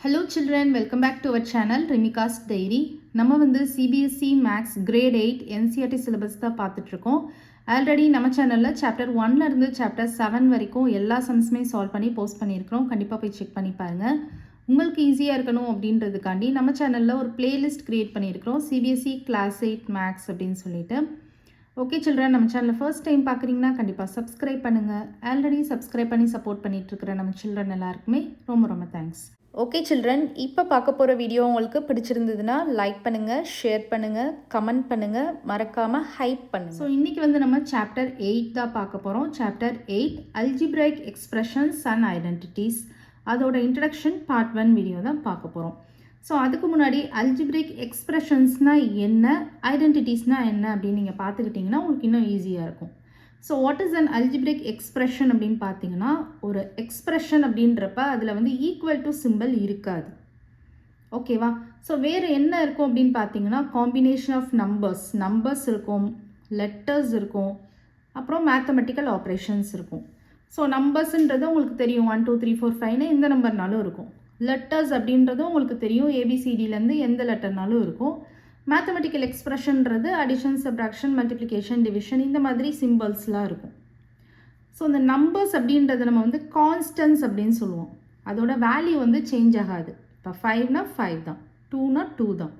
Hello children, welcome back to our channel Rimika's Diary. நம்ம வந்து CBSE Maths Grade 8 NCERT syllabus தான் பார்த்துட்டு இருக்கோம். ஆல்ரெடி நம்ம சேனலில் சாப்டர் 1ல இருந்து சாப்டர் 7 வரைக்கும் எல்லா சம்ஸுமே சால்வ் பண்ணி போஸ்ட் பண்ணியிருக்கிறோம். கண்டிப்பாக போய் செக் பண்ணி பாருங்கள். உங்களுக்கு ஈஸியாக இருக்கணும் அப்படின்றதுக்காண்டி நம்ம சேனலில் ஒரு பிளேலிஸ்ட் க்ரியேட் பண்ணியிருக்கிறோம், CBSE Class 8 Maths அப்படின்னு சொல்லிட்டு. ஓகே சில்ட்ரன், நம்ம சேனலில் ஃபர்ஸ்ட் டைம் பார்க்குறீங்கன்னா கண்டிப்பாக சப்ஸ்கிரைப் பண்ணுங்கள். ஆல்ரெடி சப்ஸ்கிரைப் பண்ணி சப்போர்ட் பண்ணிகிட்ருக்கிற நம்ம சில்ட்ரன் எல்லாருக்குமே ரொம்ப ரொம்ப தேங்க்ஸ். ஓகே சில்ட்ரன், இப்போ பார்க்க போகிற வீடியோ உங்களுக்கு பிடிச்சிருந்ததுன்னா லைக் பண்ணுங்கள், ஷேர் பண்ணுங்கள், கமெண்ட் பண்ணுங்கள், மறக்காமல் ஹைப் பண்ணுங்கள். ஸோ இன்றைக்கி வந்து நம்ம சாப்டர் 8 தான் பார்க்க போகிறோம். Chapter 8 algebraic expressions and identities, அதோட இன்ட்ரடக்ஷன் பார்ட் 1 வீடியோ தான் பார்க்க போகிறோம். ஸோ அதுக்கு முன்னாடி அல்ஜிப்ரைக் எக்ஸ்பிரஷன்ஸ்னால் என்ன, ஐடென்டிட்டிஸ்னால் என்ன அப்படின்னு நீங்கள் பார்த்துக்கிட்டிங்கன்னா உங்களுக்கு இன்னும் ஈஸியாக இருக்கும். So what is an algebraic expression அப்படின்னு பார்த்தீங்கன்னா, ஒரு எக்ஸ்பிரஷன் அப்படின்றப்ப அதில் வந்து ஈக்குவல் டு சிம்பிள் இருக்காது. ஓகேவா? ஸோ வேறு என்ன இருக்கும் அப்படின்னு பார்த்தீங்கன்னா, காம்பினேஷன் ஆஃப் நம்பர்ஸ் இருக்கும், லெட்டர்ஸ் இருக்கும், அப்புறம் மேத்தமெட்டிக்கல் ஆப்ரேஷன்ஸ் இருக்கும். ஸோ நம்பர்ஸ்ன்றது உங்களுக்கு தெரியும், 1 2 3 4 5ன்னு எந்த நம்பர்னாலும் இருக்கும். லெட்டர்ஸ் அப்படின்றதும் உங்களுக்கு தெரியும், ஏபிசிடிலேருந்து எந்த லெட்டர்னாலும் இருக்கும். மேத்தமெட்டிக்கல் எக்ஸ்பிரஷன்றது அடிஷன், சப்ராக்ஷன், மல்டிப்ளிகேஷன், டிவிஷன், இந்த மாதிரி சிம்பிள்ஸ்லாம் இருக்கும். ஸோ இந்த நம்பர்ஸ் அப்படின்றத நம்ம வந்து கான்ஸ்டன்ஸ் அப்படின்னு சொல்லுவோம். அதோட வேல்யூ வந்து சேஞ்ச் ஆகாது. இப்போ 5னா 5 தான், 2னா 2 தான்.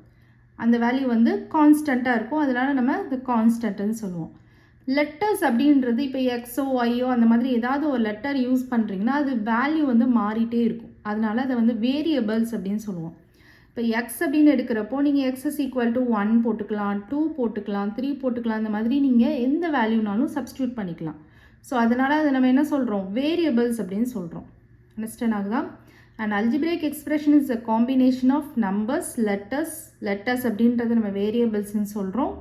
அந்த வேல்யூ வந்து கான்ஸ்டண்ட்டாக இருக்கும், அதனால் நம்ம இது கான்ஸ்டன்ட்னு சொல்லுவோம். லெட்டர்ஸ் அப்படின்றது இப்போ எக்ஸோ ஒய்யோ அந்த மாதிரி ஏதாவது ஒரு லெட்டர் யூஸ் பண்ணுறீங்கன்னா அது வேல்யூ வந்து மாறிட்டே இருக்கும். அதனால் அதை வந்து வேரியபிள்ஸ் அப்படின்னு சொல்லுவோம். இப்போ எக்ஸ் அப்படின்னு எடுக்கிறப்போ நீங்கள் எக்ஸ் இஸ் ஈக்குவல் டு 1 போட்டுக்கலாம், 2 போட்டுக்கலாம், 3 போட்டுக்கலாம். இந்த மாதிரி நீங்கள் எந்த வேல்யூனாலும் சப்ஸ்டியூட் பண்ணிக்கலாம். ஸோ அதனால் அதை நம்ம என்ன சொல்கிறோம், வேரியபிள்ஸ் அப்படின்னு சொல்கிறோம். அண்டர்ஸ்டாண்ட் ஆகுதா? And algebraic expression is a combination of numbers, letters அப்படின்றது நம்ம வேரியபிள்ஸ்ன்னு சொல்கிறோம்.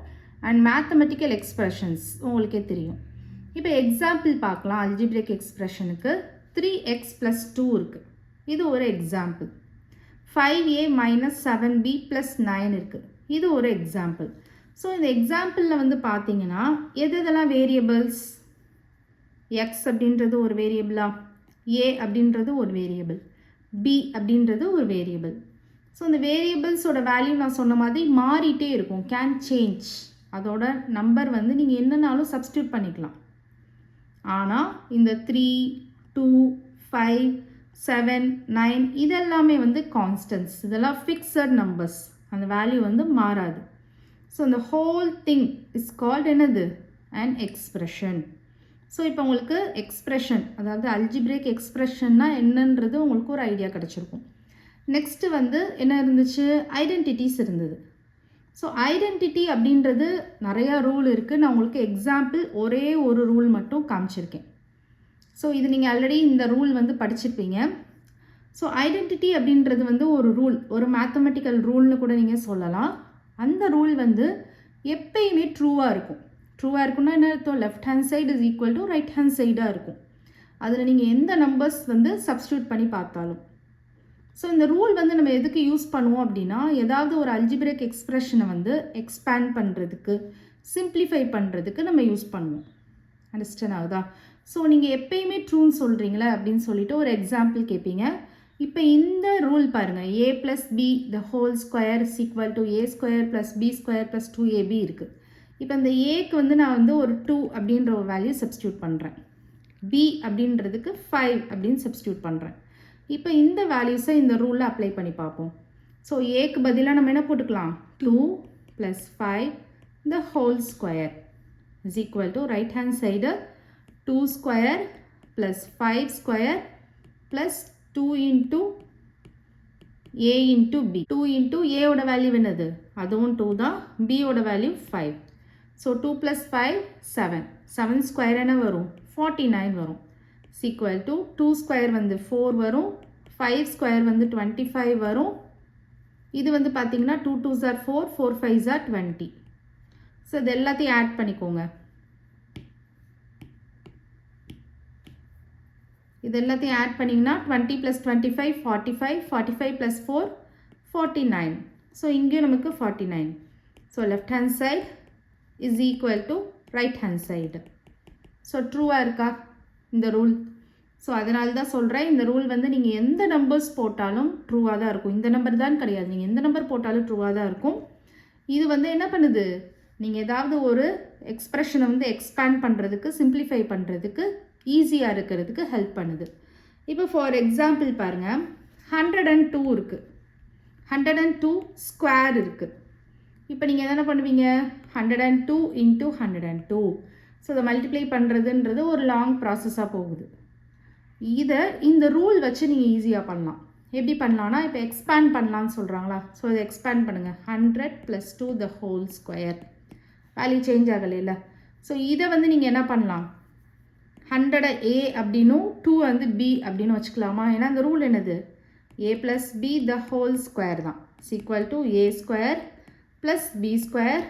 அண்ட் மேத்தமெட்டிக்கல் எக்ஸ்பிரஷன்ஸ் உங்களுக்கே தெரியும். இப்போ எக்ஸாம்பிள் பார்க்கலாம். அல்ஜிப்ரைக் எக்ஸ்பிரஷனுக்கு 3x + 2 இருக்குது. இது ஒரு எக்ஸாம்பிள். 5a - 7b + 9 இருக்குது. இது ஒரு எக்ஸாம்பிள். ஸோ இந்த எக்ஸாம்பிளில் வந்து பார்த்தீங்கன்னா எதெல்லாம் வேரியபிள்ஸ், எக்ஸ் அப்படின்றது ஒரு வேரியபிளா, ஏ அப்படின்றது ஒரு வேரியபிள், பி அப்படின்றது ஒரு வேரியபிள். ஸோ இந்த வேரியபிள்ஸோட வேல்யூ நான் சொன்ன மாதிரி மாறிட்டே இருக்கும், கேன் சேஞ்ச். அதோட நம்பர் வந்து நீங்கள் என்னன்னாலும் சப்ஸ்டியூட் பண்ணிக்கலாம். ஆனால் இந்த 3, 2, 5, 7, 9 இதெல்லாமே வந்து கான்ஸ்டன்ட்ஸ். இதெல்லாம் ஃபிக்ஸட் நம்பர்ஸ், அந்த வேல்யூ வந்து மாறாது. ஸோ இந்த ஹோல் திங் இஸ் கால்ட் என்னது, அண்ட் எக்ஸ்பிரஷன். ஸோ இப்போ உங்களுக்கு எக்ஸ்பிரஷன், அதாவது அல்ஜிப்ரைக் எக்ஸ்பிரஷன்னா என்னன்றது உங்களுக்கு ஒரு ஐடியா கிடச்சிருக்கும். நெக்ஸ்ட்டு வந்து என்ன இருந்துச்சு, ஐடென்டிட்டிஸ் இருந்தது. ஸோ ஐடென்டிட்டி அப்படின்றது நிறையா ரூல் இருக்குது. நான் உங்களுக்கு எக்ஸாம்பிள் ஒரே ஒரு ரூல் மட்டும் காமிச்சிருக்கேன். ஸோ இது நீங்கள் ஆல்ரெடி இந்த ரூல் வந்து படிச்சிருப்பீங்க. ஸோ ஐடென்டிட்டி அப்படின்றது வந்து ஒரு ரூல், ஒரு மேத்தமெட்டிக்கல் ரூல்னு கூட நீங்கள் சொல்லலாம். அந்த ரூல் வந்து எப்பயுமே ட்ரூவாக இருக்கும். ட்ரூவாக இருக்குன்னா என்ன அர்த்தம், left hand side is equal to right hand சைடாக இருக்கும். அதில் நீங்கள் எந்த நம்பர்ஸ் வந்து சப்ஸ்டியூட் பண்ணி பார்த்தாலும். ஸோ இந்த ரூல் வந்து நம்ம எதுக்கு யூஸ் பண்ணுவோம் அப்படின்னா, ஏதாவது ஒரு அல்ஜிப்ரைக் எக்ஸ்பிரஷனை வந்து எக்ஸ்பேண்ட் பண்ணுறதுக்கு, சிம்பிளிஃபை பண்ணுறதுக்கு நம்ம யூஸ் பண்ணுவோம். அண்டர்ஸ்டாண்ட் ஆகுதா? ஸோ நீங்கள் எப்பயுமே ட்ரூன்னு சொல்கிறீங்களே அப்படின்னு சொல்லிட்டு ஒரு எக்ஸாம்பிள் கேட்பீங்க. இப்போ இந்த ரூல் பாருங்கள், a + b the whole square is equal to a² + b² + 2ab இருக்குது. இப்போ இந்த ஏக்கு வந்து நான் வந்து ஒரு 2 அப்படின்ற ஒரு வேல்யூ சப்ஸ்டியூட் பண்ணுறேன், b அப்படின்றதுக்கு 5 அப்படின்னு சப்ஸ்டியூட் பண்ணுறேன். இப்போ இந்த வேல்யூஸை இந்த ரூலில் அப்ளை பண்ணி பார்ப்போம். ஸோ ஏக்கு பதிலாக நம்ம என்ன போட்டுக்கலாம், 2 + 5 த whole square is equal to right hand side 2² + 5² + 2 × a × b. 2 × a ஓட வேல்யூ என்னது, அதுவும் 2 தான், b ஓட வேல்யூ 5. ஸோ 2 + 5 7, 7² என்ன வரும், 49 வரும். ஈக்குவல் டு 2² வந்து 4 வரும், 5² வந்து 25 வரும். இது வந்து பார்த்தீங்கன்னா 2 2s are 4, 4 5s are 20. So இது எல்லாத்தையும் ஆட் பண்ணிக்கோங்க. இது எல்லாத்தையும் ஆட் பண்ணிங்கன்னா 20 + 25 45, 45 + 4 49. ஸோ இங்கேயும் நமக்கு 49. So left hand side is equal to right hand side. So ட்ரூவாக இருக்கா இந்த ரூல்? ஸோ அதனால தான் சொல்கிறேன், இந்த ரூல் வந்து நீங்கள் எந்த நம்பர்ஸ் போட்டாலும் ட்ரூவாக தான் இருக்கும். இந்த நம்பர் தான் கிடையாது, நீங்கள் எந்த நம்பர் போட்டாலும் ட்ரூவாக தான் இருக்கும். இது வந்து என்ன பண்ணுது, நீங்கள் ஏதாவது ஒரு எக்ஸ்ப்ரெஷனை வந்து எக்ஸ்பேண்ட் பண்ணுறதுக்கு, சிம்பிளிஃபை பண்ணுறதுக்கு, ஈஸியாக இருக்கிறதுக்கு ஹெல்ப் பண்ணுது. இப்போ ஃபார் எக்ஸாம்பிள் பாருங்கள், 102 இருக்குது, 102 ஸ்கொயர் இருக்குது. இப்போ நீங்கள் என்ன பண்ணுவீங்க, 102 இன்ட்டு 102. ஸோ இதை மல்டிப்ளை பண்ணுறதுன்றது ஒரு லாங் ப்ராசஸாக போகுது. இதை இந்த ரூல் வச்சு நீங்கள் ஈஸியாக பண்ணலாம். எப்படி பண்ணலான்னா, இப்போ எக்ஸ்பேண்ட் பண்ணலான்னு சொல்கிறாங்களா, ஸோ இதை எக்ஸ்பேண்ட் பண்ணுங்கள். 100 + 2 the whole square. Value change ஆகலைல்ல. ஸோ இதை வந்து நீங்கள் என்ன பண்ணலாம், 100 A அப்படின்னும் 2 வந்து B அப்படின்னு வச்சுக்கலாமா? ஏன்னா அந்த ரூல் என்னது, A + B the whole square தான் = A square + B square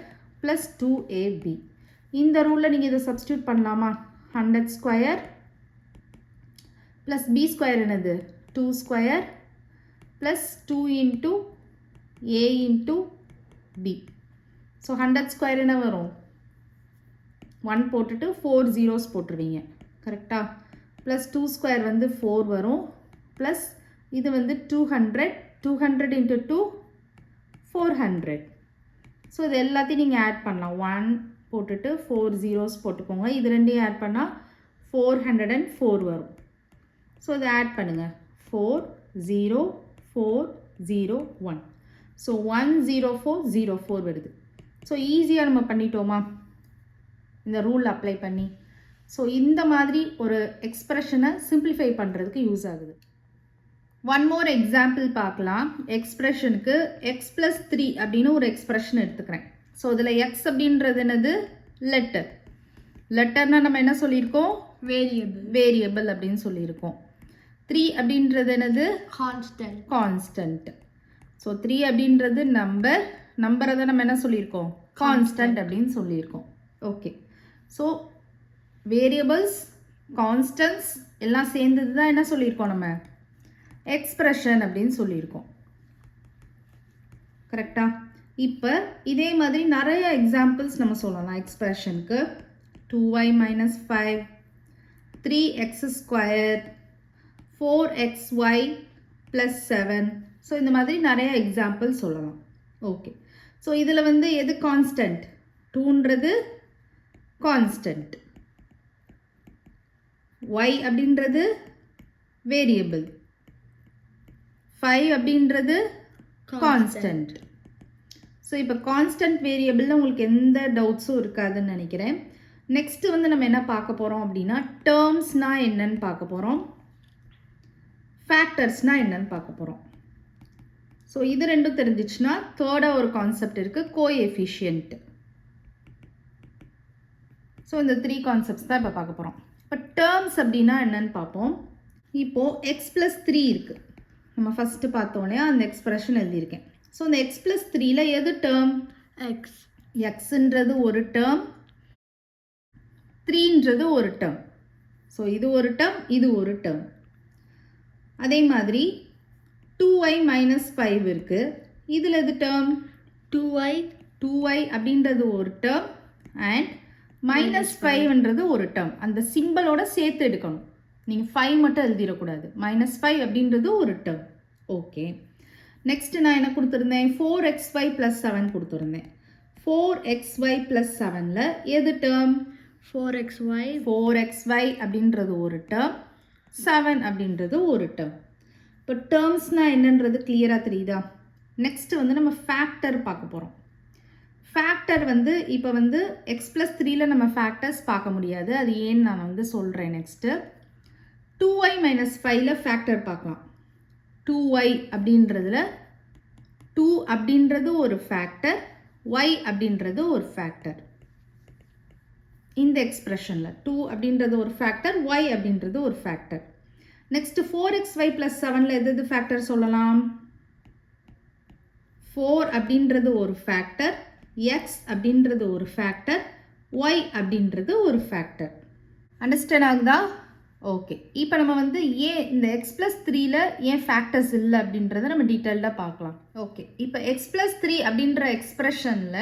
+ 2AB. இந்த ரூலில் நீங்கள் இதை சப்ஸ்டியூட் பண்ணலாமா? 100 ஸ்கொயர் + B ஸ்கொயர் என்னது, 2 square + 2 into A into B. So 100 square என்ன வரும், 1 போட்டுட்டு 4 zeros போட்டுருவீங்க, கரெக்டாக? ப்ளஸ் 2 ஸ்கொயர் வந்து 4 வரும், ப்ளஸ் இது வந்து 200, 200 இன்ட்டு 2 400. ஸோ இது எல்லாத்தையும் நீங்கள் ஆட் பண்ணலாம். 1 போட்டுட்டு 4 zeros போட்டுக்கோங்க. இது ரெண்டையும் ஆட் பண்ணால் 404 வரும். ஸோ இதை ஆட் பண்ணுங்கள். 40401. ஸோ 10404 வருது. ஸோ ஈஸியாக நம்ம பண்ணிட்டோமா இந்த ரூல் அப்ளை பண்ணி? ஸோ இந்த மாதிரி ஒரு எக்ஸ்ப்ரெஷனை சிம்பிளிஃபை பண்ணுறதுக்கு யூஸ் ஆகுது. ஒன் மோர் எக்ஸாம்பிள் பார்க்கலாம். எக்ஸ்ப்ரெஷனுக்கு x + 3 அப்படின்னு ஒரு எக்ஸ்ப்ரெஷன் எடுத்துக்கிறேன். ஸோ இதில் எக்ஸ் அப்படின்றது என்னது, லெட்டர். லெட்டர்னால் நம்ம என்ன சொல்லியிருக்கோம், வேரியபிள் அப்படின்னு சொல்லியிருக்கோம். 3 அப்படின்றது என்னது, கான்ஸ்டன்ட். ஸோ 3 அப்படின்றது நம்பரை தான் நம்ம என்ன சொல்லியிருக்கோம், கான்ஸ்டன்ட் அப்படின்னு சொல்லியிருக்கோம். ஓகே, ஸோ வேரியபிள்ஸ், கான்ஸ்டன்ட்ஸ் எல்லாம் சேர்ந்தது தான் என்ன சொல்லியிருக்கோம், நம்ம எக்ஸ்ப்ரெஷன் அப்படின்னு சொல்லியிருக்கோம், கரெக்டாக? இப்போ இதே மாதிரி நிறைய எக்ஸாம்பிள்ஸ் நம்ம சொல்லலாம் எக்ஸ்ப்ரெஷனுக்கு. 2y - 5, 3x square, 4xy + 7. So இந்த மாதிரி நிறைய எக்ஸாம்பிள் சொல்லலாம். ஓகே, ஸோ இதில் வந்து எது கான்ஸ்டன்ட், 2ன்றது கான்ஸ்டன்ட், y அப்படின்றது வேரியபிள், 5 அப்படின்றது கான்ஸ்டன்ட். ஸோ இப்போ கான்ஸ்டன்ட் வேரியபிளில் உங்களுக்கு எந்த டவுட்ஸும் இருக்காதுன்னு நினைக்கிறேன். நெக்ஸ்ட்டு வந்து நம்ம என்ன பார்க்க போகிறோம் அப்படின்னா, டேர்ம்ஸ்னால் என்னன்னு பார்க்க போகிறோம், ஃபேக்டர்ஸ்னால் என்னன்னு பார்க்க போகிறோம். ஸோ இது ரெண்டும் தெரிஞ்சிச்சுன்னா தேர்டாக ஒரு கான்செப்ட் இருக்குது, கோஎஃபிஷியன்ட். ஸோ இந்த 3 கான்செப்ட்ஸ் தான் இப்போ பார்க்க போகிறோம். இப்போ டேர்ம்ஸ் அப்படின்னா என்னன்னு பார்ப்போம். இப்போது x + 3 இருக்குது, நம்ம ஃபஸ்ட்டு பார்த்தோன்னே அந்த எக்ஸ்ப்ரெஷன் எழுதியிருக்கேன். ஸோ இந்த x + 3ல் எது டேர்ம், எக்ஸ்ன்றது ஒரு டேர்ம், 3ன்றது ஒரு டேர்ம். ஸோ இது ஒரு டேர்ம், இது ஒரு டேர்ம். அதே மாதிரி 2y - 5 இருக்குது, இதில் எது டேர்ம், 2y அப்படின்றது ஒரு டேர்ம் அண்ட் -5ன்றது ஒரு டேர்ம். அந்த சிம்பிளோட சேர்த்து எடுக்கணும், நீங்கள் 5 மட்டும் எழுதிடக்கூடாது. -5 அப்படின்றது ஒரு டேர்ம். ஓகே, நெக்ஸ்ட்டு நான் என்ன கொடுத்துருந்தேன், 4xy + 7 கொடுத்துருந்தேன். 4xy + 7ல் எது டேர்ம், 4xy அப்படின்றது ஒரு டேர்ம், 7 அப்படின்றது ஒரு டேர்ம். இப்போ டேர்ம்ஸ்னால் என்னன்றது கிளியராக தெரியுதா? நெக்ஸ்ட்டு வந்து நம்ம ஃபேக்டர் பார்க்க போகிறோம். ஃபேக்டர் வந்து இப்போ வந்து x + 3ல் நம்ம ஃபேக்டர்ஸ் பார்க்க முடியாது, அது ஏன்னு நான் வந்து சொல்கிறேன். நெக்ஸ்ட்டு 2y - 5ல் ஃபேக்டர் பார்க்கலாம். 2y அப்படின்றதுல 2 அப்படின்றது ஒரு ஃபேக்டர், y அப்படின்றது ஒரு ஃபேக்டர். இந்த எக்ஸ்ப்ரெஷனில் 2 அப்படின்றது ஒரு ஃபேக்டர், y அப்படின்றது ஒரு ஃபேக்டர். நெக்ஸ்ட்டு 4xy + 7ல் எது ஃபேக்டர் சொல்லலாம், 4 அப்படின்றது ஒரு ஃபேக்டர், x அப்படின்றது ஒரு ஃபேக்டர், y அப்படின்றது ஒரு ஃபேக்டர். அண்டர்ஸ்டாண்ட் ஆகுதா? ஓகே, இப்போ நம்ம வந்து ஏன் இந்த x + 3ல் ஏன் ஃபேக்டர்ஸ் இல்லை அப்படின்றத நம்ம டீட்டெயில்டாக பார்க்கலாம். ஓகே, இப்போ x + 3 அப்படின்ற எக்ஸ்ப்ரெஷனில்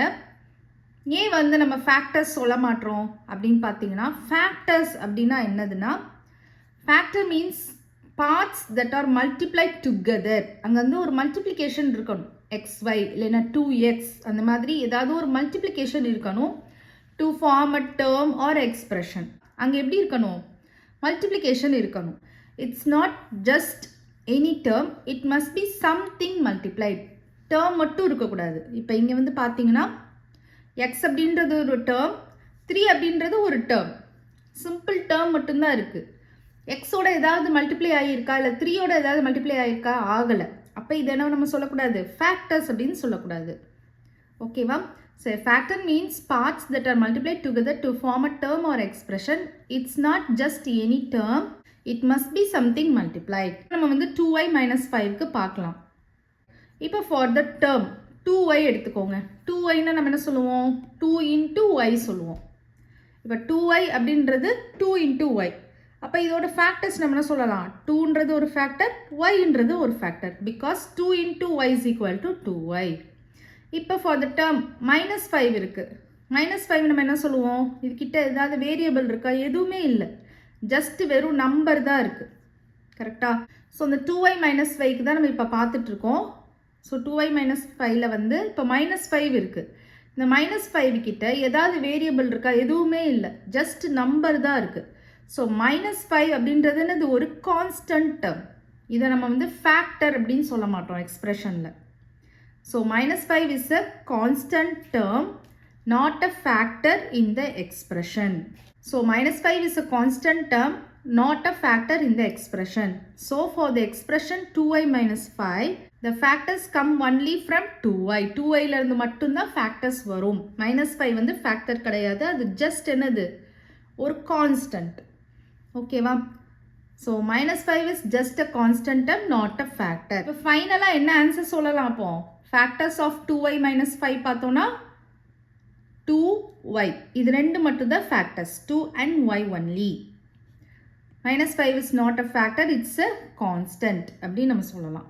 ஏன் வந்து நம்ம ஃபேக்டர்ஸ் சொல்ல மாட்டோம் அப்படின்னு பார்த்தீங்கன்னா, ஃபேக்டர்ஸ் அப்படின்னா என்னதுன்னா, factor means parts that are multiplied together. அங்கே வந்து ஒரு மல்டிப்ளிகேஷன் இருக்கணும், XY இல்லைன்னா 2X அந்த மாதிரி ஏதாவது ஒரு மல்டிப்ளிகேஷன் இருக்கணும் to form a term or expression. அங்கே எப்படி இருக்கணும்? மல்டிப்ளிகேஷன் இருக்கணும். It's not just any term, it must be something multiplied. Term மட்டும் இருக்கக்கூடாது. இப்போ இங்கே வந்து பார்த்தீங்கன்னா எக்ஸ் அப்படின்றது ஒரு டேர்ம், 3 அப்படின்றது ஒரு டேர்ம், சிம்பிள் டேர்ம் மட்டும்தான் இருக்குது. எக்ஸோட ஏதாவது மல்டிப்ளை ஆகியிருக்கா இல்லை 3யோட ஏதாவது மல்டிப்ளை ஆகியிருக்கா? ஆகலை. அப்போ இதை என்ன நம்ம சொல்லக்கூடாது? ஃபேக்டர்ஸ் அப்படின்னு சொல்லக்கூடாது. ஓகேவா? So factor means parts that are multiplied together to form a term or expression. It's not just any term, it must be something multiplied. நம்ம வந்து 2y - 5க்கு பார்க்கலாம். இப்போ ஃபார் த டேர்ம் 2y எடுத்துக்கோங்க. 2yன்னா நம்ம என்ன சொல்லுவோம்? 2 × y சொல்லுவோம். இப்போ 2y அப்படின்றது 2 × y. அப்போ இதோட ஃபேக்டர்ஸ் நம்ம என்ன சொல்லலாம்? 2ன்றது ஒரு ஃபேக்டர், yன்றது ஒரு ஃபேக்டர். Because 2 × y = 2y. இப்போ ஃபார் த டேர்ம் -5 இருக்குது. -5 நம்ம என்ன சொல்லுவோம்? இதுக்கிட்ட ஏதாவது வேரியபிள் இருக்கா? எதுவுமே இல்லை, ஜஸ்ட் வெறும் நம்பர் தான் இருக்குது. கரெக்டாக? ஸோ இந்த 2y - 5க்கு தான் நம்ம இப்போ பார்த்துட்ருக்கோம். ஸோ 2y - 5ல் வந்து இப்போ -5 இருக்குது. இந்த -5 கிட்ட ஏதாவது வேரியபிள் இருக்கா? எதுவுமே இல்லை, ஜஸ்ட் நம்பர் தான் இருக்குது. ஸோ -5 அப்படின்றது என்னது? ஒரு கான்ஸ்டன்ட் டேர்ம். இதை நம்ம வந்து ஃபேக்டர் அப்படின்னு சொல்ல மாட்டோம் எக்ஸ்பிரஷனில். So -5 is a constant term, not a factor in the expression. So -5 is a constant term, not a factor in the expression. So for the expression 2y - 5, the factors come only from 2y. 2yல இருந்து மட்டும்தான் factors வரும். -5 வந்து factor கிடையாது, அது just என்னது? ஒரு constant. ஓகேவா? So -5 is just a constant term, not a factor. இப்போ ஃபைனலாக என்ன ஆன்சர் சொல்லலாம்? அப்போ ஃபேக்டர்ஸ் ஆஃப் 2y - 5 பார்த்தோன்னா 2y, இது ரெண்டு மட்டும் தான் factors, 2 and y only. -5 is not a factor, it's a constant அப்படின்னு நம்ம சொல்லலாம்.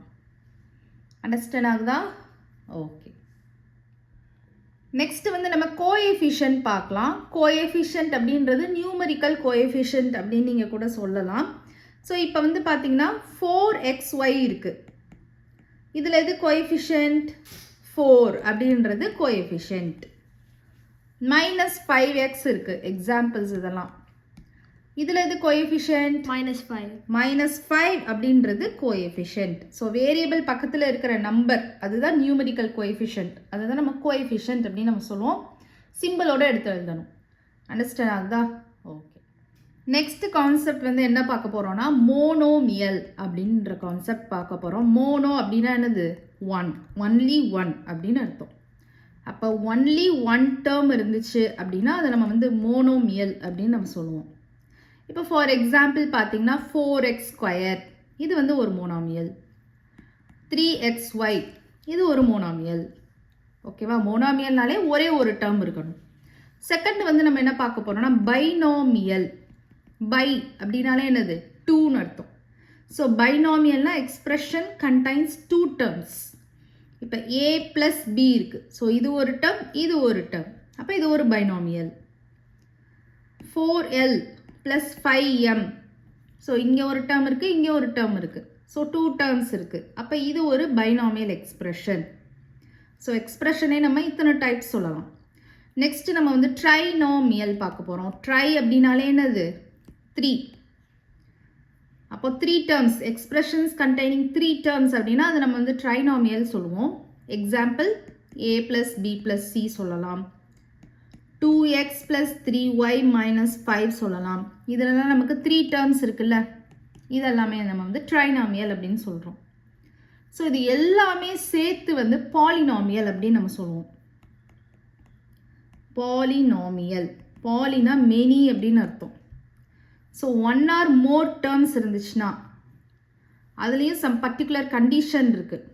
அண்டர்ஸ்டாண்ட் ஆகுதா? ஓகே. நெக்ஸ்ட் வந்து நம்ம கோஎஃபிஷியன்ட் பார்க்கலாம். கோஎஃபிஷியன்ட் அப்படின்றது நியூமரிக்கல் கோஎஃபிஷியன்ட் அப்படின்னு நீங்கள் கூட சொல்லலாம். ஸோ இப்போ வந்து பார்த்தீங்கன்னா 4xy இருக்குது. இதில் எது கோஎஃபிஷியன்ட்? 4 அப்படின்றது கோஎஃபிஷியன்ட். -5x இருக்குது, எக்ஸாம்பிள்ஸ் இதெல்லாம். இதில் எது கோஎஃபிஷியன்ட்? -5 அப்படின்றது கோஎஃபிஷியன்ட். ஸோ வேரியபிள் பக்கத்தில் இருக்கிற நம்பர் அதுதான் நியூமரிக்கல் கோஎஃபிஷியன்ட், அதுதான் நம்ம கோஎஃபிஷியன்ட் அப்படின்னு நம்ம சொல்லுவோம். சிம்பிளோட எடுத்து எழுதணும். அண்டர்ஸ்டாண்ட் ஆகுதா? ஓகே. நெக்ஸ்ட் கான்செப்ட் வந்து என்ன பார்க்க போகிறோம்னா மோனோமியல் அப்படின்ற கான்செப்ட் பார்க்க போகிறோம். மோனோ அப்படின்னா என்னது? 1, ஒன்லி 1 அப்படின்னு அர்த்தம். அப்போ ஒன்லி 1 டேர்ம் இருந்துச்சு அப்படின்னா அதை நம்ம வந்து மோனோமியல் அப்படின்னு நம்ம சொல்லுவோம். இப்போ ஃபார் எக்ஸாம்பிள் பார்த்தீங்கன்னா 4x², இது வந்து ஒரு மோனோமியல். 3xy, இது ஒரு மோனோமியல். ஓகேவா? மோனோமியல்னாலே ஒரே ஒரு டேர்ம் இருக்கணும். செகண்ட் வந்து நம்ம என்ன பார்க்க போகிறோம்னா பைனோமியல். பை அப்படின்னாலே என்னது? 2ன்னு அர்த்தம். ஸோ பைனோமியல்னா எக்ஸ்பிரஷன் கண்டைன்ஸ் 2 டேர்ம்ஸ். இப்போ a + b இருக்குது. ஸோ இது ஒரு டேர்ம், இது ஒரு டேர்ம். அப்போ இது ஒரு பைனோமியல். 4l + 5m. ஸோ இங்கே ஒரு டேர்ம் இருக்குது, இங்கே ஒரு டேர்ம் இருக்குது. ஸோ 2 டேர்ம்ஸ் இருக்குது. அப்போ இது ஒரு பைனோமியல் எக்ஸ்பிரஷன். ஸோ எக்ஸ்பிரஷனே நம்ம இத்தனை டைப்ஸ் சொல்லலாம். நெக்ஸ்ட் நம்ம வந்து ட்ரைனோமியல் பார்க்க போகிறோம். ட்ரை அப்படின்னாலே என்னது? 3. அப்போ 3 டேர்ம்ஸ், எக்ஸ்பிரஷன்ஸ் கண்டெய்னிங் 3 டேர்ம்ஸ் அப்படின்னா அது நம்ம வந்து ட்ரைனோமியல் சொல்லுவோம். எக்ஸாம்பிள் a + b + c சொல்லலாம். 2x + 3y - 5 சொல்லலாம். இதெல்லாம் நமக்கு 3 டேர்ம்ஸ் இருக்குல்ல, இதெல்லாமே நம்ம வந்து ட்ரைனாமியல் அப்படின்னு சொல்கிறோம். ஸோ இது எல்லாமே சேர்த்து வந்து பாலினாமியல் அப்படின்னு நம்ம சொல்லுவோம். பாலினாமியல், பாலினா மெனி அப்படின்னு அர்த்தம். ஸோ 1 or more டேர்ம்ஸ் இருந்துச்சுன்னா அதுலேயும் சம் பர்டிகுலர் கண்டிஷன் இருக்குது.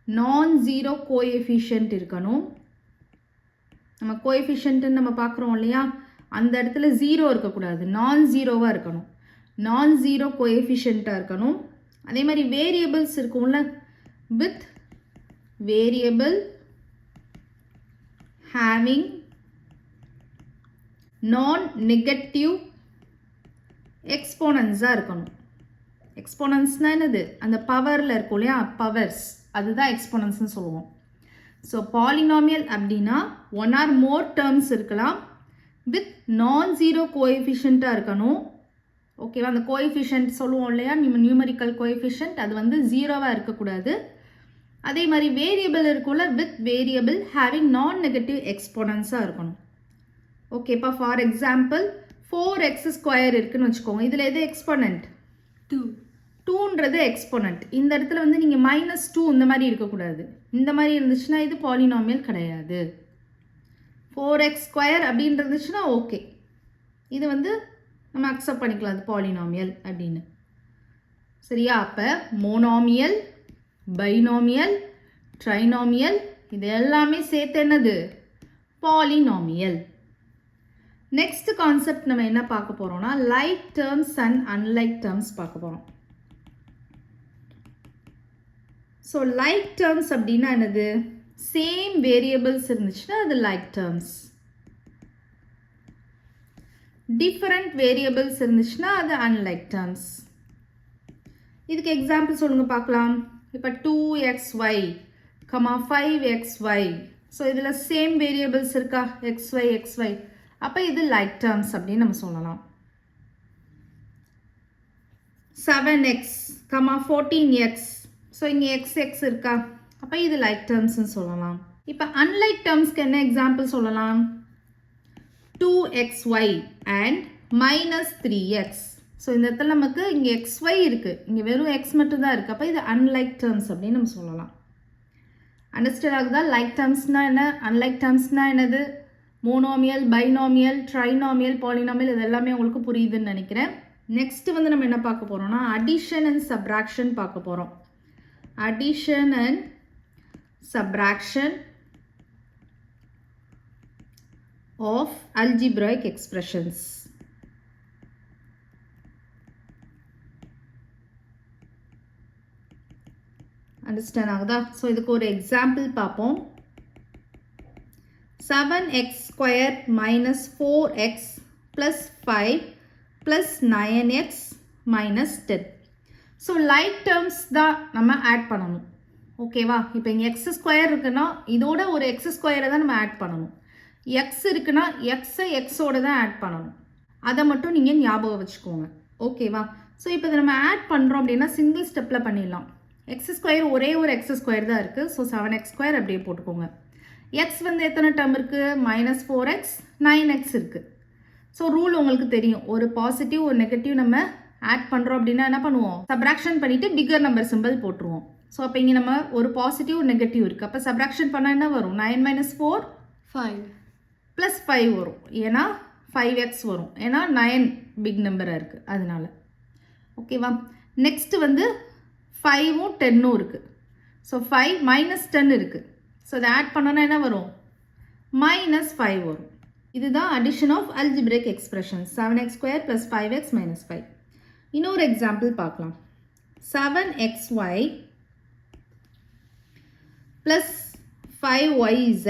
நான்-ஜீரோ கோஎஃபிஷியன்ட் இருக்கணும். நம்ம கோஎஃபிஷியன்ட்டுன்னு நம்ம பார்க்குறோம் இல்லையா, அந்த இடத்துல 0 இருக்கக்கூடாது, நான்-ஜீரோவாக இருக்கணும். நான்-ஜீரோ கோஎஃபிஷியண்ட்டாக இருக்கணும். அதே மாதிரி வேரியபிள்ஸ் இருக்கும்ல, வித் வேரியபிள் ஹேவிங் நான் நெகட்டிவ் எக்ஸ்போனன்ஸாக இருக்கணும். எக்ஸ்போனன்ஸ்னால் என்னது? அந்த பவரில் இருக்கும் இல்லையா, பவர்ஸ், அதுதான் எக்ஸ்போனன்ஸ்னு சொல்லுவோம். ஸோ பாலினாமியல் அப்படின்னா ஒன் ஆர் மோர் டேர்ம்ஸ் இருக்கலாம், வித் நான் ஜீரோ கோஎஃபிஷியண்ட்டாக இருக்கணும். ஓகேவா? அந்த கோஎஃபிஷியன்ட் சொல்லுவோம் இல்லையா, நியூமரிக்கல் கோஎஃபிஷியன்ட், அது வந்து ஜீரோவாக இருக்கக்கூடாது. அதே மாதிரி வேரியபிள் இருக்கும்ல, வித் வேரியபிள் ஹேவிங் நான் நெகட்டிவ் எக்ஸ்போனன்ஸாக இருக்கணும். ஓகேப்பா? ஃபார் எக்ஸாம்பிள் 4x² இருக்குன்னு வச்சுக்கோங்க. இதில் எது எக்ஸ்போனன்ட்? 2ன்றது எக்ஸ்போனன்ட். இந்த இடத்துல வந்து நீங்கள் -2 இந்த மாதிரி இருக்கக்கூடாது. இந்த மாதிரி இருந்துச்சுன்னா இது பாலினாமியல் கிடையாது. 4x² அப்படின்னு இருந்துச்சுன்னா ஓகே, இது வந்து நம்ம அக்செப்ட் பண்ணிக்கலாம், அது பாலினாமியல் அப்படின்னு. சரியா? அப்போ மோனாமியல், பைனாமியல், ட்ரைனாமியல், இது எல்லாமே சேர்த்து என்னது? பாலினாமியல். நெக்ஸ்ட் கான்செப்ட் நம்ம என்ன பார்க்க போகிறோம்னா like terms and unlike terms பார்க்க போகிறோம். ஸோ லைக் டேர்ம்ஸ் அப்படின்னா என்னது? சேம் வேரியபிள்ஸ் இருந்துச்சுன்னா அது லைக் டேர்ம்ஸ். டிஃபரண்ட் வேரியபிள்ஸ் இருந்துச்சுன்னா அது அன்லைக் டேர்ம்ஸ். இதுக்கு எக்ஸாம்பிள் சொல்லுங்கள் பார்க்கலாம். இப்போ 2xy, 5xy. ஸோ இதில் சேம் வேரியபிள்ஸ் இருக்கா? xy. அப்போ இது லைக் டேர்ம்ஸ் அப்படின்னு நம்ம சொல்லலாம். 7x, 14x. ஸோ இங்கே xx இருக்கா? அப்போ இது லைக் டேர்ம்ஸ்ன்னு சொல்லலாம். இப்போ அன்லைக் டேர்ம்ஸ்க்கு என்ன எக்ஸாம்பிள் சொல்லலாம்? 2xy and -3x. ஸோ இந்த இடத்துல நமக்கு இங்கே xy இருக்குது, இங்கே வெறும் x மட்டும்தான் இருக்குது. அப்போ இது அன்லைக் டேர்ம்ஸ் அப்படின்னு நம்ம சொல்லலாம். அண்டர்ஸ்டாண்ட் ஆகுதா? லைக் டேர்ம்ஸ்னால் என்ன, அன்லைக் டேர்ம்ஸ்னால் என்னது? மோனோமியல், பைனாமியல், ட்ரைனாமியல், பாலினாமியல், இது எல்லாமே உங்களுக்கு புரியுதுன்னு நினைக்கிறேன். நெக்ஸ்ட் வந்து நம்ம என்ன பார்க்க போகிறோம்னா அடிஷன் அண்ட் சப்ராக்ஷன் பார்க்க போகிறோம். Addition and subtraction of algebraic expressions. Understand ஆகுதா? ஸோ இதுக்கு ஒரு எக்ஸாம்பிள் பார்ப்போம். 7x² - 4x + 5 + 9x - 10. So like terms தான் நம்ம ஆட் பண்ணணும். ஓகேவா? இப்போ இங்கே x² இருக்குன்னா இதோட ஒரு x² தான் நம்ம ஆட் பண்ணணும். x இருக்குன்னா எக்ஸை எக்ஸோட தான் ஆட் பண்ணணும். அதை மட்டும் நீங்கள் ஞாபகம் வச்சுக்கோங்க. ஓகேவா? ஸோ இப்போ இதை நம்ம ஆட் பண்ணுறோம் அப்படின்னா சிங்கிள் ஸ்டெப்பில் பண்ணிடலாம். x² ஒரே ஒரு x² தான் இருக்குது. ஸோ 7x² அப்படியே போட்டுக்கோங்க. x வந்து எத்தனை டேர்ம் இருக்குது? -4x, 9x இருக்குது. ஸோ ரூல் உங்களுக்கு தெரியும், ஒரு பாசிட்டிவ் ஒரு நெகட்டிவ் நம்ம ஆட் பண்ணுறோம் அப்படின்னா என்ன பண்ணுவோம்? சப்ராக்ஷன் பண்ணிவிட்டு பிக்கர் நம்பர் சிம்பிள் போட்டுருவோம். ஸோ அப்போ இங்கே நம்ம ஒரு பாசிட்டிவ் ஒரு நெகட்டிவ் இருக்குது. அப்போ சப்ராக்ஷன் பண்ணால் என்ன வரும்? 9 - 4 5 + 5 வரும். ஏன்னா 5x வரும், ஏன்னா 9 பிக் நம்பராக இருக்குது அதனால. ஓகேவா? நெக்ஸ்ட்டு வந்து 5ம் 10ம் இருக்குது. ஸோ 5 - 10 இருக்குது. ஸோ இதை ஆட் பண்ணோன்னா என்ன வரும்? -5 வரும். இதுதான் addition of algebraic expressions. 7x² + 5x - 5. இன்னொரு எக்ஸாம்பிள் பார்க்கலாம். 7xy + 5yz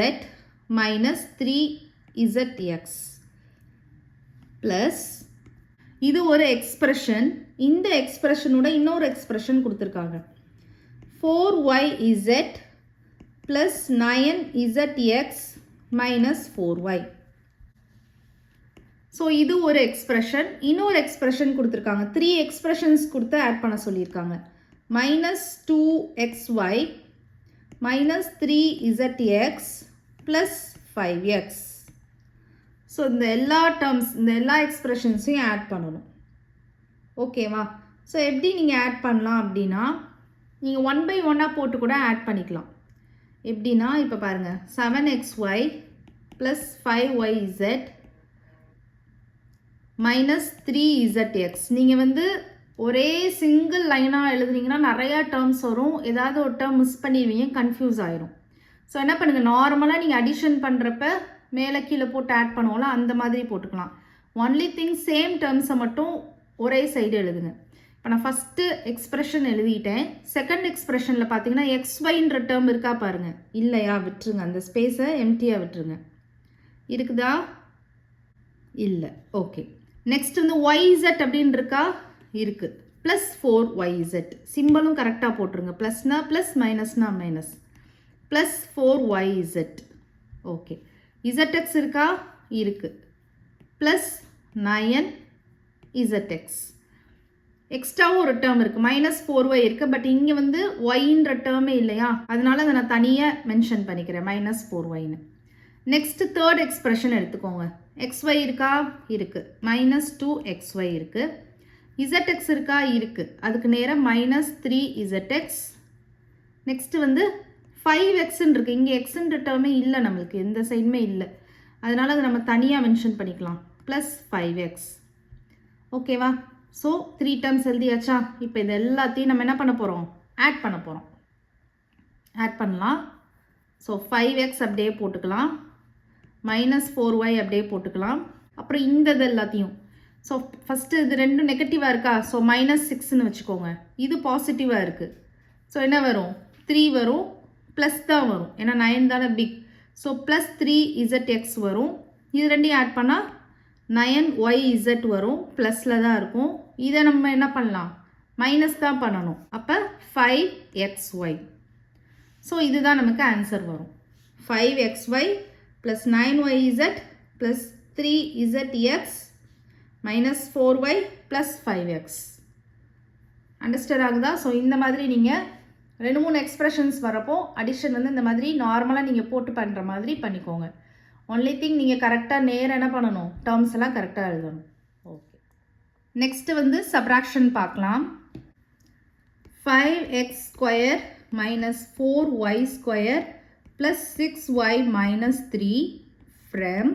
- 3zx ப்ளஸ் இது ஒரு எக்ஸ்பிரஷன். இந்த எக்ஸ்பிரஷனோட இன்னொரு எக்ஸ்பிரஷன் கொடுத்துருக்காங்க. 4yz + 9zx - 4y. ஸோ இது ஒரு எக்ஸ்பிரஷன். இன்னொரு எக்ஸ்பிரஷன் கொடுத்துருக்காங்க. 3 எக்ஸ்பிரஷன்ஸ் கொடுத்து ஆட் பண்ண சொல்லியிருக்காங்க. -2xy - 3zx + 5x. ஸோ இந்த எல்லா டேர்ம்ஸ், இந்த எல்லா எக்ஸ்பிரஷன்ஸையும் ஆட் பண்ணணும். ஓகேவா? ஸோ எப்படி நீங்கள் ஆட் பண்ணலாம் அப்படின்னா நீங்கள் 1 by 1 போட்டு கூட ஆட் பண்ணிக்கலாம். எப்படின்னா இப்போ பாருங்கள், 7xy + 5yz - 3zx. நீங்கள் வந்து ஒரே சிங்கிள் லைனாக எழுதுனீங்கன்னா நிறையா டேர்ம்ஸ் வரும், ஏதாவது ஒரு டேர்ம் மிஸ் பண்ணிடுவீங்க, கன்ஃபியூஸ் ஆயிரும். ஸோ என்ன பண்ணுங்கள், நார்மலாக நீங்கள் அடிஷன் பண்ணுறப்ப மேலே கீழே போட்டு ஆட் பண்ணுவோம்ல, அந்த மாதிரி போட்டுக்கலாம். ஒன்லி திங் சேம் டேர்ம்ஸை மட்டும் ஒரே சைடு எழுதுங்க. இப்போ நான் ஃபஸ்ட்டு எக்ஸ்பிரஷன் எழுதிட்டேன். செகண்ட் எக்ஸ்பிரஷனில் பார்த்தீங்கன்னா xyன்ற டேர்ம் இருக்கா பாருங்கள். இல்லையா? விட்டுருங்க, அந்த ஸ்பேஸை எம்டியாக விட்டுருங்க. இருக்குதா? இல்லை. ஓகே. நெக்ஸ்ட் வந்து ஒய்இசட் அப்படின்னு இருக்கா, இருக்குது. ப்ளஸ் 4yz சிம்பிளும் கரெக்டாக போட்டுருங்க. ப்ளஸ்னா ப்ளஸ், மைனஸ்னா minus. Plus 4yz. Okay. zx இருக்கா, இருக்குது. Plus 9zx. எக்ஸ்ட்ராவும் ஒரு டேர்ம் இருக்குது, மைனஸ் 4y இருக்குது. பட் இங்கே வந்து ஒய்ன்ற டேர்மே இல்லையா, அதனால அதை நான் தனியாக மென்ஷன் பண்ணிக்கிறேன், மைனஸ் 4yன்னு. நெக்ஸ்ட் தேர்ட் எக்ஸ்பிரஷன் எடுத்துக்கோங்க. xy இருக்கா, இருக்குது. மைனஸ் 2xy இருக்குது. zx இருக்கா, இருக்குது. அதுக்கு நேரம் மைனஸ் 3zx. நெக்ஸ்ட் வந்து 5xன்னு இருக்குது. இங்கே எக்ஸ்ன்ற டேர்மே இல்லை, நம்மளுக்கு எந்த சைடுமே இல்லை, அதனால் அதை நம்ம தனியாக மென்ஷன் பண்ணிக்கலாம். Plus 5x. ஓகேவா? ஸோ 3 டேர்ம்ஸ் எழுதியாச்சா? இப்போ இது எல்லாத்தையும் நம்ம என்ன பண்ண போகிறோம், ஆட் பண்ண போகிறோம். ஆட் பண்ணலாம். ஸோ 5x அப்படியே போட்டுக்கலாம், மைனஸ் 4y அப்படியே போட்டுக்கலாம். அப்புறம் இந்த இது எல்லாத்தையும், ஸோ ஃபஸ்ட்டு இது ரெண்டும் நெகட்டிவாக இருக்கா, ஸோ மைனஸ் 6ன்னு வச்சுக்கோங்க. இது பாசிட்டிவாக இருக்குது, ஸோ என்ன வரும், 3 வரும். ப்ளஸ் தான் வரும், ஏன்னா 9 தானே பிக். ஸோ ப்ளஸ் 3zx வரும். இது ரெண்டையும் ஆட் பண்ணால் 9yz வரும், ப்ளஸில் தான் இருக்கும். இதை நம்ம என்ன பண்ணலாம், மைனஸ் தான் பண்ணணும். அப்போ 5xy. ஸோ இதுதான் நமக்கு ஆன்சர் வரும். 5xy plus 9yz plus 3zx minus 4y plus 5x. Understand ஆகுதா? ஸோ இந்த மாதிரி நீங்கள் 2-3 எக்ஸ்பிரஷன்ஸ் வரப்போ அடிஷன் வந்து இந்த மாதிரி நார்மலாக நீங்கள் போட்டு பண்ணுற மாதிரி பண்ணிக்கோங்க. ஒன்லி திங் நீங்கள் கரெக்டாக நேரம் என்ன பண்ணணும், டேர்ம்ஸ் எல்லாம் கரெக்டாக எழுதணும். ஓகே. நெக்ஸ்ட்டு வந்து சப்ராக்ஷன் பார்க்கலாம். 5x square minus 4y square plus 6y minus 3 from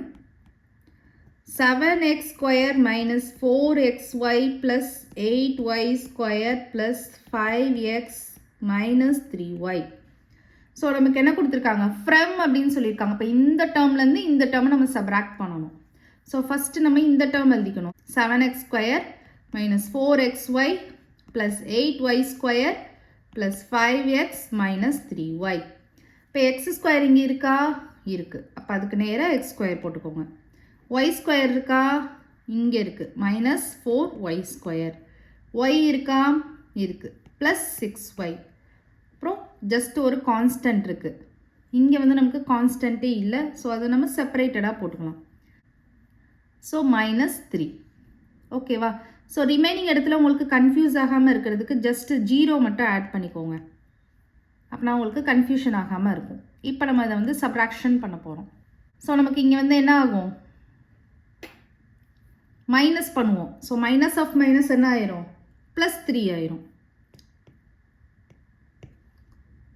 7x square minus 4xy plus 8y square plus 5x minus 3y. So நமக்கு என்ன கொடுத்துருக்காங்க, ஃப்ரம் அப்படின்னு சொல்லியிருக்காங்க. இப்போ இந்த டேர்ம்லேருந்து இந்த டேர்மை நம்ம சப்ராக்ட் பண்ணணும். ஸோ ஃபஸ்ட்டு நம்ம இந்த டேர்ம் எழுதிக்கணும். 7x square minus 4xy plus 8y square plus 5x minus 3y. இப்போ எக்ஸ் ஸ்கொயர் இங்கே இருக்கா, இருக்குது. அப்போ அதுக்கு நேராக எக்ஸ் ஸ்கொயர் போட்டுக்கோங்க. y ஸ்கொயர் இருக்கா, இங்கே இருக்குது. Minus 4y square. y இருக்கா, இருக்குது. Plus 6y. அப்புறம் ஜஸ்ட் ஒரு கான்ஸ்டன்ட் இருக்குது. இங்கே வந்து நமக்கு கான்ஸ்டன்ட்டே இல்லை, ஸோ அதை நம்ம செப்பரேட்டடாக போட்டுக்கலாம். So minus 3. ஓகேவா? ஸோ ரிமைனிங் இடத்துல உங்களுக்கு கன்ஃபியூஸ் ஆகாமல் இருக்கிறதுக்கு ஜஸ்ட் 0 மட்டும் ஆட் பண்ணிக்கோங்க. அப்படின்னா உங்களுக்கு கன்ஃபியூஷன் ஆகாமல் இருக்கும். இப்போ நம்ம அதை வந்து சப்ராக்ஷன் பண்ண போகிறோம். ஸோ நமக்கு இங்கே வந்து என்ன ஆகும், மைனஸ் பண்ணுவோம். ஸோ மைனஸ் ஆஃப் மைனஸ் என்ன ஆயிரும், ப்ளஸ் 3 ஆயிரும்.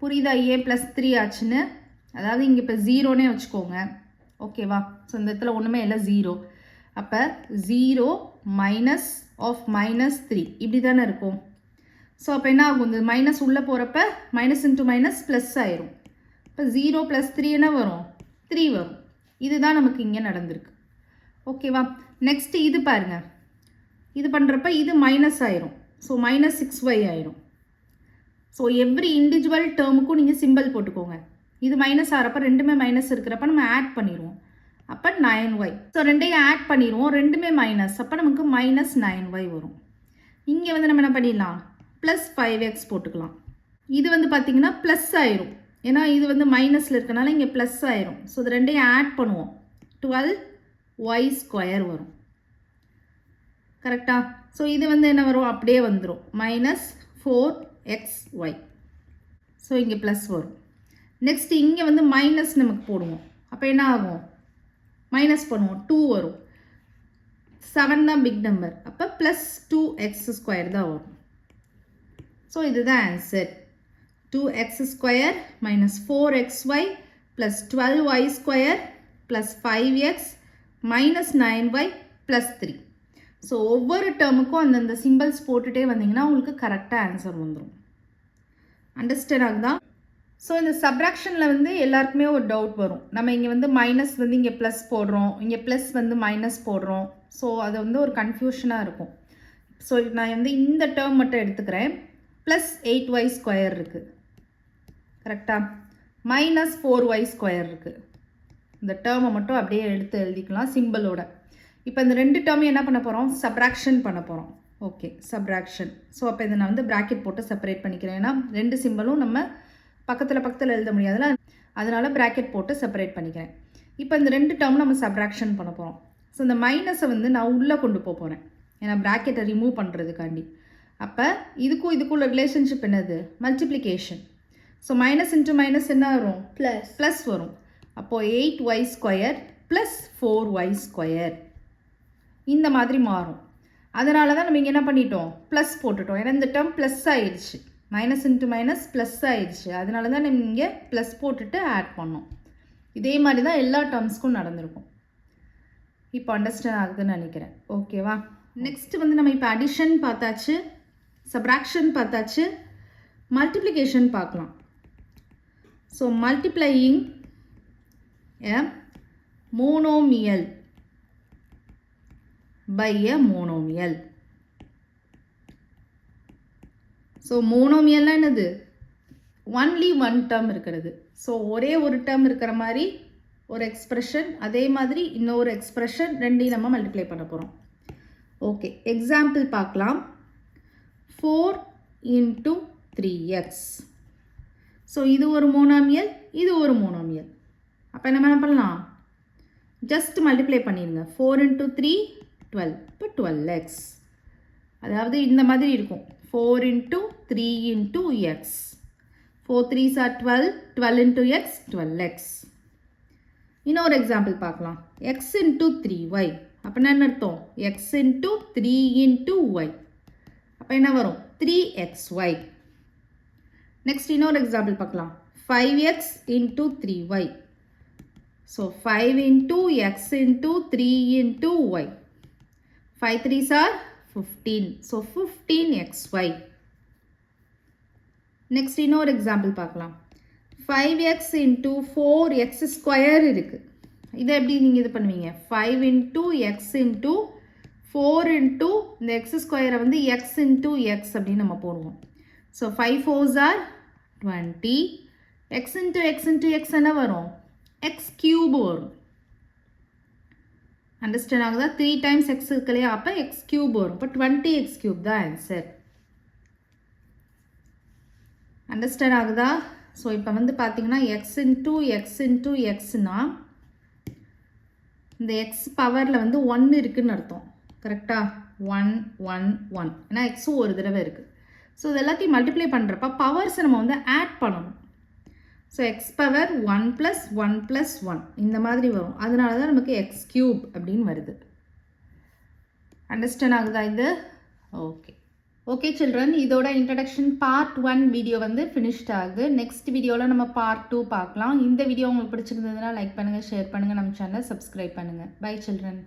புரியுதா? ஏன் ப்ளஸ் 3 ஆச்சுன்னு, அதாவது இங்கே இப்போ 0னே வச்சுக்கோங்க. ஓகேவா? ஸோ இந்த இடத்துல ஒன்றுமே இல்லை, 0. அப்போ 0 மைனஸ் ஆஃப் மைனஸ் 3 இப்படி தானே இருக்கும். ஸோ அப்போ என்ன ஆகும், இந்த மைனஸ் உள்ளே போகிறப்ப மைனஸ் இன்ட்டு மைனஸ் ப்ளஸ் ஆயிரும். இப்போ 0 + 3 என்ன வரும், 3 வரும். இதுதான் நமக்கு இங்கே நடந்திருக்கு. ஓகேவா? நெக்ஸ்ட்டு இது பாருங்கள், இது பண்ணுறப்ப இது மைனஸ் ஆயிரும். ஸோ மைனஸ் 6y ஆயிரும். ஸோ எவ்ரி இண்டிவிஜுவல் டேர்முக்கும் நீங்கள் சிம்பிள் போட்டுக்கோங்க. இது மைனஸ் ஆகிறப்ப ரெண்டுமே மைனஸ் இருக்கிறப்ப நம்ம ஆட் பண்ணிடுவோம். அப்போ 9y. ஸோ ரெண்டையும் ஆட் பண்ணிடுவோம், ரெண்டுமே மைனஸ். அப்போ நமக்கு மைனஸ் 9y வரும். இங்கே வந்து நம்ம என்ன பண்ணிடலாம், ப்ளஸ் 5x போட்டுக்கலாம். இது வந்து பார்த்திங்கன்னா ப்ளஸ் ஆயிரும், ஏன்னா இது வந்து மைனஸில் இருக்கனால இங்கே ப்ளஸ் ஆயிரும். ஸோ இது ரெண்டையும் ஆட் பண்ணுவோம், 12y ஸ்கொயர் வரும். கரெக்டாக? ஸோ இது வந்து என்ன வரும், அப்படியே வந்துடும், மைனஸ் 4xy. ஸோ இங்கே ப்ளஸ் வரும். நெக்ஸ்ட் இங்கே வந்து மைனஸ் நமக்கு போடுவோம். அப்போ என்ன ஆகும், மைனஸ் பண்ணுவோம், 2 வரும். 7 தான் பிக் நம்பர், அப்போ ப்ளஸ் 2x ஸ்கொயர் தான் வரும். ஸோ இதுதான் answer. 2x square minus 4xy plus 12y square plus 5x minus 9y plus 3. So ஒவ்வொரு டேர்முக்கும் அந்தந்த சிம்பிள்ஸ் போட்டுகிட்டே வந்தீங்கன்னா உங்களுக்கு கரெக்டாக ஆன்சர் வந்துடும். அண்டர்ஸ்டாண்ட் ஆகுதா? ஸோ இந்த சப்ராக்ஷனில் வந்து எல்லாருக்குமே ஒரு டவுட் வரும். நம்ம இங்கே வந்து மைனஸ் வந்து இங்கே ப்ளஸ் போடுறோம், இங்கே ப்ளஸ் வந்து மைனஸ் போடுறோம். ஸோ அது வந்து ஒரு கன்ஃபியூஷனாக இருக்கும். ஸோ நான் வந்து இந்த டேர்ம் மட்டும் எடுத்துக்கிறேன். ப்ளஸ் 8y ஸ்கொயர் இருக்குது, கரெக்டாக? மைனஸ் 4y ஸ்கொயர் இருக்குது. இந்த டேர்மை மட்டும் அப்படியே எடுத்து எழுதிக்கலாம் சிம்பிளோட. இப்போ இந்த 2 டேர்மையும் என்ன பண்ண போகிறோம், சப்ராக்ஷன் பண்ண போகிறோம். Okay, subtraction. ஸோ அப்போ இதை நான் வந்து ப்ராக்கெட் போட்டு செப்பரேட் பண்ணிக்கிறேன். ஏன்னா 2 சிம்பிளும் நம்ம பக்கத்தில் எழுத முடியாதுல, அதனால் ப்ராக்கெட் போட்டு செப்பரேட் பண்ணிக்கிறேன். இப்போ இந்த 2 டேர்ம் நம்ம சப்ராக்ஷன் பண்ண போகிறோம். ஸோ இந்த மைனஸை வந்து நான் உள்ளே கொண்டு போகிறேன், ஏன்னா ப்ராக்கெட்டை ரிமூவ் பண்ணுறதுக்காண்டி. அப்போ இதுக்குள்ள ரிலேஷன்ஷிப் என்னது, multiplication. So minus into minus என்ன வரும், ப்ளஸ் வரும். அப்போது 8y² ப்ளஸ் 4y², இந்த மாதிரி மாறும். அதனால தான் நம்ம இங்கே என்ன பண்ணிட்டோம், ப்ளஸ் போட்டுட்டோம். ஏன்னா இந்த டேர்ம் ப்ளஸ் ஆயிடுச்சு, மைனஸ் இன்ட்டு மைனஸ் ப்ளஸ் ஆயிடுச்சு. அதனால தான் நம்ம இங்கே ப்ளஸ் போட்டுட்டு ஆட் பண்ணோம். இதே மாதிரி தான் எல்லா டேர்ம்ஸ்க்கும் நடந்திருக்கும். இப்போ அண்டர்ஸ்டாண்ட் ஆகுதுன்னு நினைக்கிறேன். ஓகேவா? நெக்ஸ்ட்டு வந்து நம்ம இப்போ அடிஷன் பார்த்தாச்சு, சப்ராக்ஷன் பார்த்தாச்சு, மல்டிப்ளிகேஷன் பார்க்கலாம். So multiplying a monomial by a monomial. So மோனோமியல்னா என்னது, ஒன்லி ஒன் டேர்ம் இருக்கிறது. ஸோ ஒரே ஒரு டேர்ம் இருக்கிற மாதிரி ஒரு எக்ஸ்பிரஷன், அதே மாதிரி இன்னொரு எக்ஸ்பிரஷன், ரெண்டையும் நம்ம மல்டிப்ளை பண்ண போகிறோம். ஓகே, எக்ஸாம்பிள் பார்க்கலாம். 4 × 3x. ஸோ இது ஒரு மோனோமியல், இது ஒரு மோனோமியல். அப்போ நம்ம என்ன பண்ணலாம், ஜஸ்ட் மல்டிப்ளை பண்ணிடுங்க. 4 × 3 12, இப்போ 12x. அதாவது இந்த மாதிரி இருக்கும், 4 × 3 × x. 4 3s are 12, 12 × x, 12x. இன்னொரு எக்ஸாம்பிள் பார்க்கலாம். x × 3y. அப்போ என்ன அர்த்தம், x × 3 × y. அப்போ என்ன வரும், 3xy. நெக்ஸ்ட் இன்னொரு எக்ஸாம்பிள் பார்க்கலாம். 5x × 3y. So 5 × x × 3 × y. 5 3s are 15. So 15xy. Next இன்னொரு எக்ஸாம்பிள் பார்க்கலாம். 5x × 4x² இருக்குது. இதை எப்படி நீங்கள் இது பண்ணுவீங்க, 5 × x × 4 × இந்த x² வந்து x × x அப்படின்னு நம்ம போடுவோம். So 5 4s are 20. x × x × x என்ன வரும், x³ வரும். அண்டர்ஸ்டாண்ட் ஆகுதா, 3 times x இருக்கு இல்லையா, அப்போ x³ வரும். இப்போ 20x³ தான் ஆன்சர். அண்டர்ஸ்டாண்ட் ஆகுதா? ஸோ இப்போ வந்து பார்த்தீங்கன்னா x × x × xனா இந்த x பவரில் வந்து 1 இருக்குதுன்னு அர்த்தம். கரெக்டாக, 1 1 1, ஏன்னா எக்ஸும் ஒரு தடவை இருக்குது. ஸோ இது எல்லாத்தையும் மல்டிப்ளை பண்ணுறப்ப பவர்ஸை நம்ம வந்து ஆட் பண்ணணும். ஸோ x பவர் 1 + 1 + 1 இந்த மாதிரி வரும். அதனால தான் நமக்கு x³ அப்படின்னு வருது. அண்டர்ஸ்டாண்ட் ஆகுதா இது? ஓகே ஓகே சில்ட்ரன், இதோட இன்ட்ரடக்ஷன் பார்ட் 1 வீடியோ வந்து ஃபினிஷ்ட் ஆகுது. நெக்ஸ்ட் வீடியோவில் நம்ம பார்ட் 2 பார்க்கலாம். இந்த வீடியோ உங்களுக்கு பிடிச்சிருந்ததுன்னா லைக் பண்ணுங்கள், ஷேர் பண்ணுங்கள், நம்ம சேனலை சப்ஸ்கிரைப் பண்ணுங்கள். Bye children.